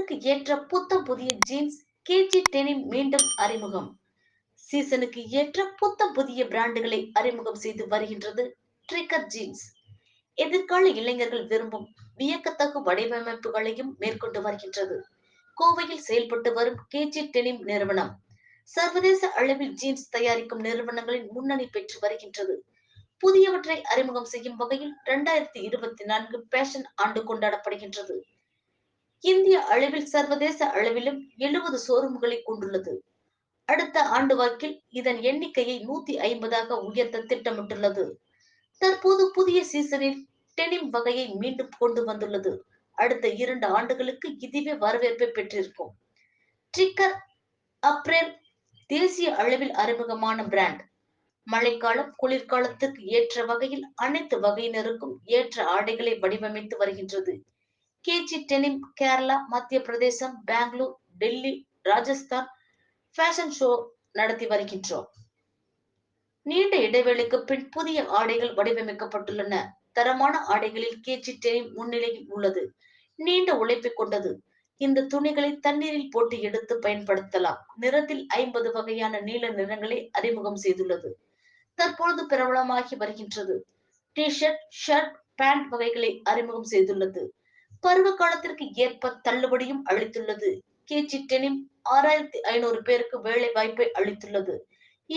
சீசனுக்கு ஏற்ற புத்தம் புதிய ஜீன்ஸ் கேஜி டெனிம் மீண்டும் அறிமுகம். சீசனுக்கு ஏற்ற புத்தம் புதிய பிராண்டுகளை அறிமுகம் செய்து வருகின்றது ட்ரிகர் ஜீன்ஸ். எதிர்கால இளைஞர்கள் விரும்பும் வியக்கத்தக்க வடிவமைப்புகளையும் மேற்கொண்டு வருகின்றது. கோவையில் செயல்பட்டு வரும் கேஜி டெனிம் நிறுவனம் சர்வதேச அளவில் ஜீன்ஸ் தயாரிக்கும் நிறுவனங்களின் முன்னணி பெற்று வருகின்றது. புதியவற்றை அறிமுகம் செய்யும் வகையில் 2024 பேஷன் ஆண்டு கொண்டாடப்படுகின்றது. இந்திய அளவில் சர்வதேச அளவிலும் 70 ஷோரூம்களை கொண்டுள்ளது. அடுத்த ஆண்டு வாக்கில் இதன் எண்ணிக்கையை 150ஆக உயர்த்த திட்டமிட்டுள்ளது. தற்போது புதிய சீசனில் டெனிம் வகையை மீண்டும் கொண்டு வந்துள்ளது. அடுத்த 2 ஆண்டுகளுக்கு இதுவே வரவேற்பை பெற்றிருக்கும். ட்ரிகர் அப்ரேல் தேசிய அளவில் அறிமுகமான பிராண்ட். மழைக்காலம் குளிர்காலத்துக்கு ஏற்ற வகையில் அனைத்து வகையினருக்கும் ஏற்ற ஆடைகளை வடிவமைத்து வருகின்றது. கேஜி டெனிம் கேரளா, மத்திய பிரதேசம், பெங்களூர், டெல்லி, ராஜஸ்தான் ஃபேஷன் ஷோ நடத்தி வருகின்றோம். நீண்ட இடைவெளிக்கு பின் புதிய ஆடைகள் வடிவமைக்கப்பட்டுள்ளன. தரமான ஆடைகளில் கேஜி டெனிம் முன்னிலையில் உள்ளது. நீண்ட உழைப்பை கொண்டது. இந்த துணிகளை தண்ணீரில் போட்டு எடுத்து பயன்படுத்தலாம். நிறத்தில் 50 வகையான நீல நிறங்களை அறிமுகம் செய்துள்ளது. தற்பொழுது பிரபலமாகி வருகின்றது. டி-ஷர்ட், ஷர்ட், பேண்ட் வகைகளை அறிமுகம் செய்துள்ளது. பருவ காலத்திற்கு ஏற்ப தள்ளுபடியும் அளித்துள்ளது. கேஜி டெனிம் 6500 பேருக்கு வேலை வாய்ப்பை அளித்துள்ளது.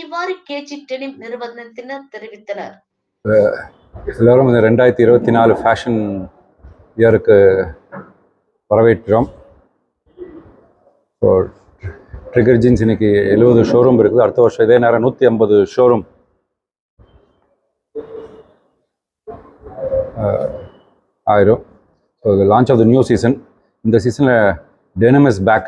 இவ்வாறு கேஜி டெனிம் நிறுவனத்தினர் தெரிவித்தனர். எல்லாரும் இந்த 2024 ஃபேஷன் இயருக்கு வரவேற்கிறோம். ஸோ ட்ரிகர் ஜீன்ஸ் இன்னைக்கு 70 ஷோரூம் இருக்குது. அடுத்த வருஷம் இதே நேரம் 150 ஷோரூம் ஆயிரும். So the launch of the new season. இந்த சீசனில் denim is back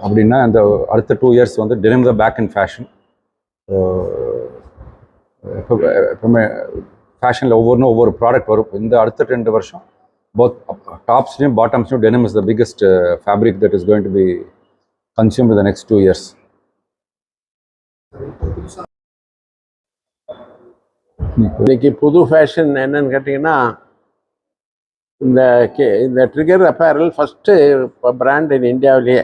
அப்படின்னா இந்த அடுத்த 2 years வந்து denim is back in fashion. எப்பவுமே ஃபேஷனில் ஒவ்வொரு ப்ராடக்ட் வரும். இந்த அடுத்த 2 வருஷம் both டாப்ஸ்லையும் பாட்டம்ஸ்லையும் denim is the biggest fabric that is going to be consumed in the next 2 years. இன்னைக்கு புது ஃபேஷன் என்னன்னு கேட்டிங்கன்னா, இந்த trigger apparel first brand in இந்தியாவிலேயே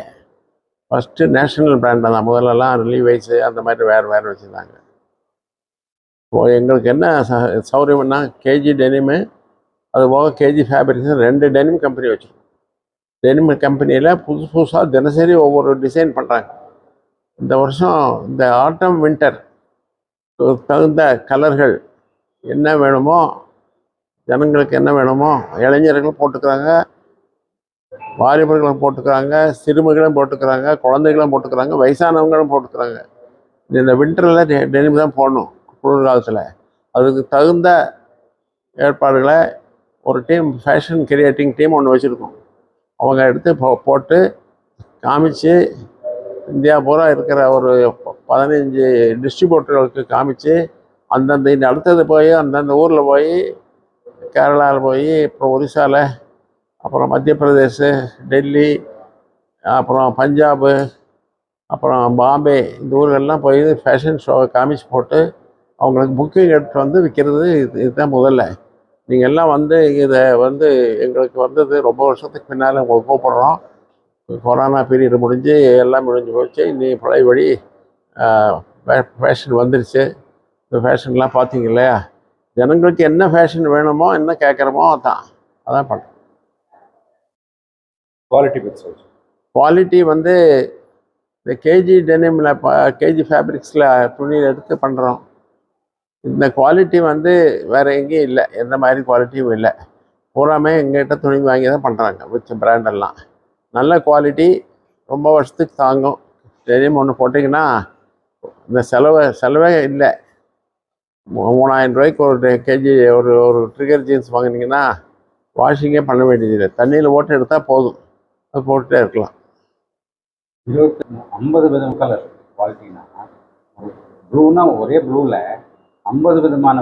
ஃபஸ்ட்டு நேஷ்னல் பிராண்ட் தான். முதல்லலாம் லீவைஸு அந்த மாதிரி வேறு வச்சுருந்தாங்க. இப்போது எங்களுக்கு என்ன சௌரியம்னா, கேஜி டெனிமு அது போக கேஜி ஃபேப்ரிக்ஸ் 2 டெனிம் கம்பெனி வச்சுருக்கோம். டெனிம் கம்பெனியில் புதுசாக தினசரி ஒவ்வொரு டிசைன் பண்ணுறாங்க. இந்த வருஷம் இந்த ஆட்டம் வின்டர் தகுந்த கலர்கள் என்ன வேணுமோ, ஜனங்களுக்கு என்ன வேணுமோ, இளைஞர்களும் போட்டுக்கிறாங்க, வாலிபர்களும் போட்டுக்கிறாங்க, சிறுமிகளும் போட்டுக்கிறாங்க, குழந்தைகளும் போட்டுக்கிறாங்க, வயசானவங்களும் போட்டுக்கிறாங்க. இந்த வின்டரில் டெனிம் தான் போடணும். குளிர்காலத்தில் அதுக்கு தகுந்த ஏற்பாடுகளை ஒரு டீம், ஃபேஷன் கிரியேட்டிங் டீம் ஒன்று வச்சுருக்கோம். அவங்க எடுத்து போட்டு காமிச்சு இந்தியா பூரா இருக்கிற ஒரு 15 டிஸ்ட்ரிபியூட்டர்களுக்கு காமிச்சு, அந்தந்த அடுத்தது போய் அந்தந்த ஊரில் போய், கேரளாவில் போய், அப்புறம் ஒரிசாவில், அப்புறம் மத்திய பிரதேஷ், டெல்லி, அப்புறம் பஞ்சாபு, அப்புறம் பாம்பே, இந்த ஊர்களெல்லாம் போய் ஃபேஷன் ஷோவை காமிச்சு போட்டு அவங்களுக்கு புக்கிங் எடுத்து வந்து விற்கிறது. இதுதான் முதல்ல. நீங்கள் எல்லாம் வந்து இதை வந்து எங்களுக்கு வந்தது ரொம்ப வருஷத்துக்கு பின்னால் உங்களுக்கு கூப்பிட்றோம். கொரோனா பீரியட் முடிஞ்சு எல்லாம் முடிஞ்சு போச்சு. நீ பழைய வழி ஃபேஷன் வந்துருச்சு. இந்த ஃபேஷன்லாம் பார்த்தீங்க இல்லையா? ஜனங்களுக்கு என்ன ஃபேஷன் வேணுமோ, என்ன கேட்குறமோ அதான் பண்ணுறோம். குவாலிட்டி வந்து இந்த கேஜி டெனிமில் கேஜி ஃபேப்ரிக்ஸில் துணியில் எடுத்து பண்ணுறோம். இந்த குவாலிட்டி வந்து வேறு எங்கேயும் இல்லை. எந்த மாதிரி குவாலிட்டியும் இல்லை. பூராமே எங்கள்கிட்ட துணி வாங்கி தான் பண்ணுறாங்க. மிச்ச பிராண்டெல்லாம் நல்ல குவாலிட்டி, ரொம்ப வருஷத்துக்கு தாங்கும். டெனிம் ஒன்று போட்டிங்கன்னா இந்த செலவே இல்லை. 3000 ரூபாய்க்கு ஒரு கேஜி ஒரு ட்ரிகர் ஜீன்ஸ் வாங்கினீங்கன்னா வாஷிங்கே பண்ண வேண்டியதில்லை. தண்ணியில் போட்டு எடுத்தால் போதும். அது போட்டுகிட்டே இருக்கலாம். 50 விதம் கலர் குவாலிட்டினா, ப்ளூனா ஒரே ப்ளூவில் 50 விதமான